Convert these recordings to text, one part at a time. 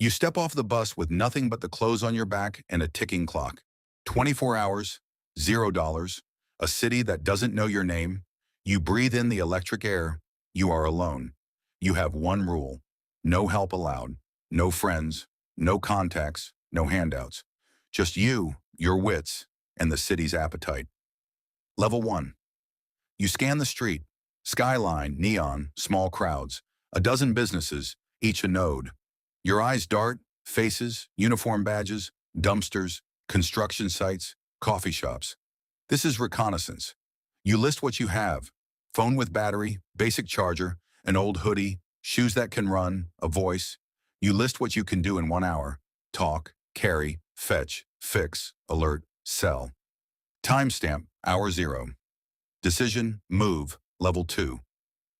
You step off the bus with nothing but the clothes on your back and a ticking clock. 24 hours, $0, a city that doesn't know your name. You breathe in the electric air. You are alone. You have one rule: no help allowed, no friends, no contacts, no handouts. Just you, your wits, and the city's appetite. Level 1. You scan the street. Skyline, neon, small crowds. A dozen businesses, each a node. Your eyes dart, faces, uniform badges, dumpsters, construction sites, coffee shops. This is reconnaissance. You list what you have: phone with battery, basic charger, an old hoodie, shoes that can run, a voice. You list what you can do in 1 hour: talk, carry, fetch, fix, alert, sell. Timestamp, hour 0. Decision, move, level 2.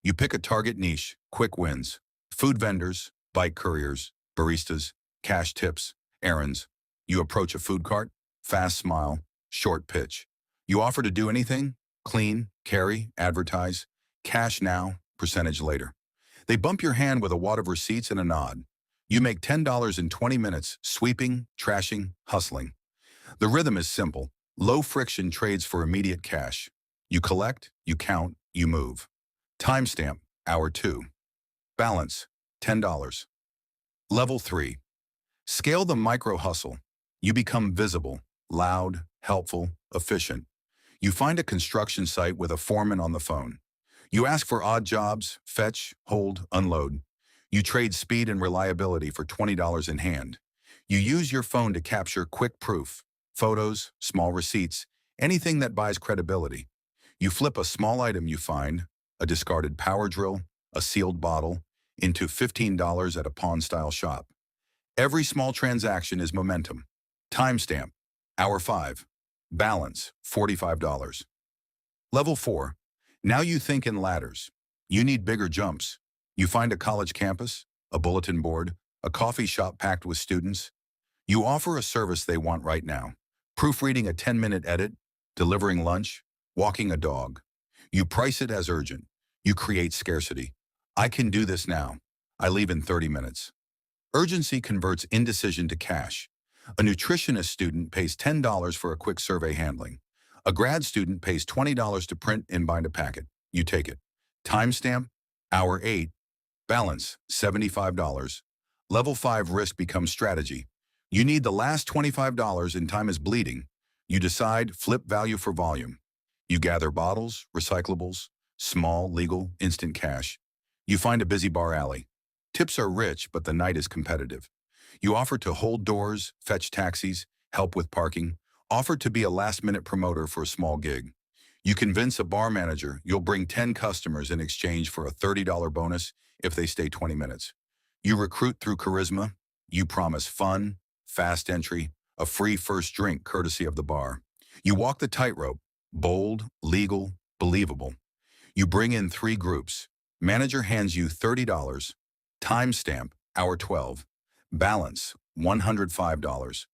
You pick a target niche, quick wins. Food vendors, bike couriers, baristas, cash tips, errands. You approach a food cart, fast smile, short pitch. You offer to do anything: clean, carry, advertise, cash now, percentage later. They bump your hand with a wad of receipts and a nod. You make $10 in 20 minutes, sweeping, trashing, hustling. The rhythm is simple: low friction trades for immediate cash. You collect, you count, you move. Timestamp, hour 2. Balance, $10. Level 3. Scale the micro hustle. You become visible, loud, helpful, efficient. You find a construction site with a foreman on the phone. You ask for odd jobs: fetch, hold, unload. You trade speed and reliability for $20 in hand. You use your phone to capture quick proof: photos, small receipts, anything that buys credibility. You flip a small item you find, a discarded power drill, a sealed bottle, into $15 at a pawn-style shop. Every small transaction is momentum. Timestamp, hour 5. Balance, $45. Level 4. Now you think in ladders. You need bigger jumps. You find a college campus, a bulletin board, a coffee shop packed with students. You offer a service they want right now: proofreading a 10-minute edit, delivering lunch, walking a dog. You price it as urgent. You create scarcity. I can do this now. I leave in 30 minutes. Urgency converts indecision to cash. A nutritionist student pays $10 for a quick survey handling. A grad student pays $20 to print and bind a packet. You take it. Timestamp, hour 8. Balance, $75. Level 5 risk becomes strategy. You need the last $25 and time is bleeding. You decide, flip value for volume. You gather bottles, recyclables, small, legal, instant cash. You find a busy bar alley. Tips are rich, but the night is competitive. You offer to hold doors, fetch taxis, help with parking, offer to be a last-minute promoter for a small gig. You convince a bar manager you'll bring 10 customers in exchange for a $30 bonus if they stay 20 minutes. You recruit through charisma. You promise fun, fast entry, a free first drink courtesy of the bar. You walk the tightrope: bold, legal, believable. You bring in 3 groups. Manager hands you $30. Timestamp, hour 12. Balance, $105.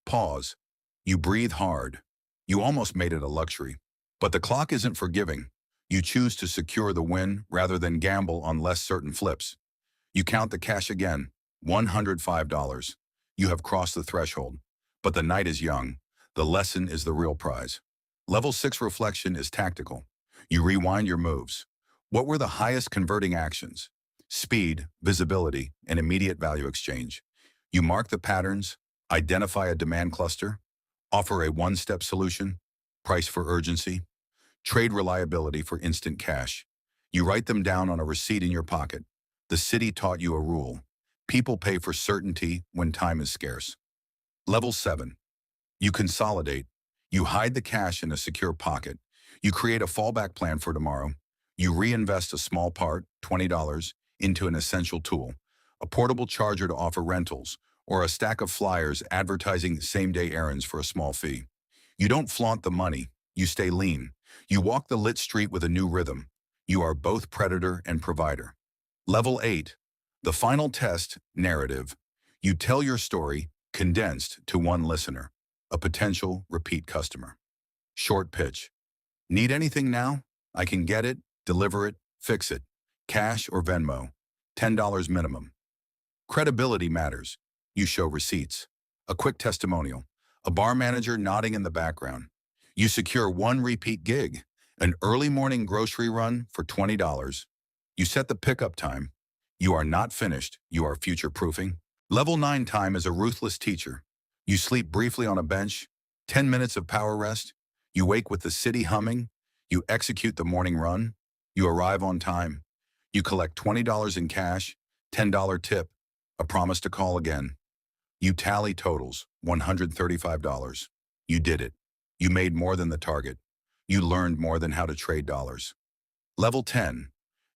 Pause. You breathe hard. You almost made it a luxury. But the clock isn't forgiving. You choose to secure the win rather than gamble on less certain flips. You count the cash again, $105. You have crossed the threshold. But the night is young. The lesson is the real prize. Level 6 reflection is tactical. You rewind your moves. What were the highest converting actions? Speed, visibility, and immediate value exchange. You mark the patterns, identify a demand cluster, offer a one-step solution, price for urgency, trade reliability for instant cash. You write them down on a receipt in your pocket. The city taught you a rule: people pay for certainty when time is scarce. Level 7. You consolidate. You hide the cash in a secure pocket. You create a fallback plan for tomorrow. You reinvest a small part, $20, into an essential tool: a portable charger to offer rentals, or a stack of flyers advertising same-day errands for a small fee. You don't flaunt the money. You stay lean. You walk the lit street with a new rhythm. You are both predator and provider. Level 8. The final test, narrative. You tell your story, condensed to one listener, a potential repeat customer. Short pitch. Need anything now? I can get it, deliver it, fix it. Cash or Venmo. $10 minimum. Credibility matters. You show receipts. A quick testimonial. A bar manager nodding in the background. You secure one repeat gig. An early morning grocery run for $20. You set the pickup time. You are not finished. You are future-proofing. Level 9 time is a ruthless teacher. You sleep briefly on a bench. 10 minutes of power rest. You wake with the city humming. You execute the morning run. You arrive on time. You collect $20 in cash, $10 tip, a promise to call again. You tally totals, $135. You did it. You made more than the target. You learned more than how to trade dollars. Level 10.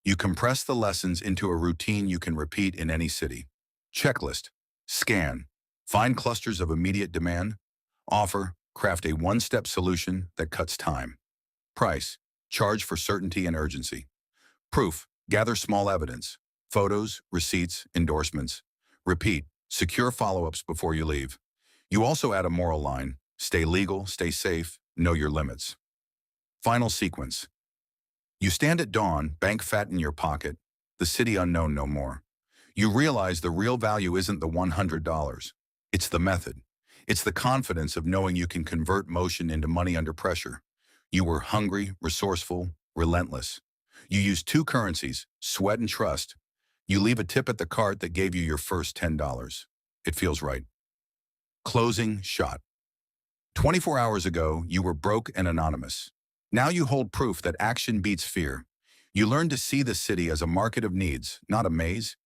You compress the lessons into a routine you can repeat in any city. Checklist. Scan. Find clusters of immediate demand. Offer. Craft a one-step solution that cuts time. Price. Charge for certainty and urgency. Proof. Gather small evidence. Photos, receipts, endorsements. Repeat. Secure follow-ups before you leave. You also add a moral line. Stay legal, stay safe, know your limits. Final sequence. You stand at dawn, bank fat in your pocket, the city unknown no more. You realize the real value isn't the $100. It's the method. It's the confidence of knowing you can convert motion into money under pressure. You were hungry, resourceful, relentless. You used two currencies, sweat and trust. You leave a tip at the cart that gave you your first $10. It feels right. Closing shot. 24 hours ago, you were broke and anonymous. Now you hold proof that action beats fear. You learn to see the city as a market of needs, not a maze.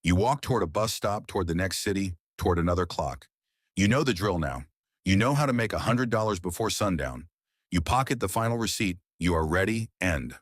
You walk toward a bus stop, toward the next city, toward another clock. You know the drill now. You know how to make $100 before sundown. You pocket the final receipt. You are ready, end.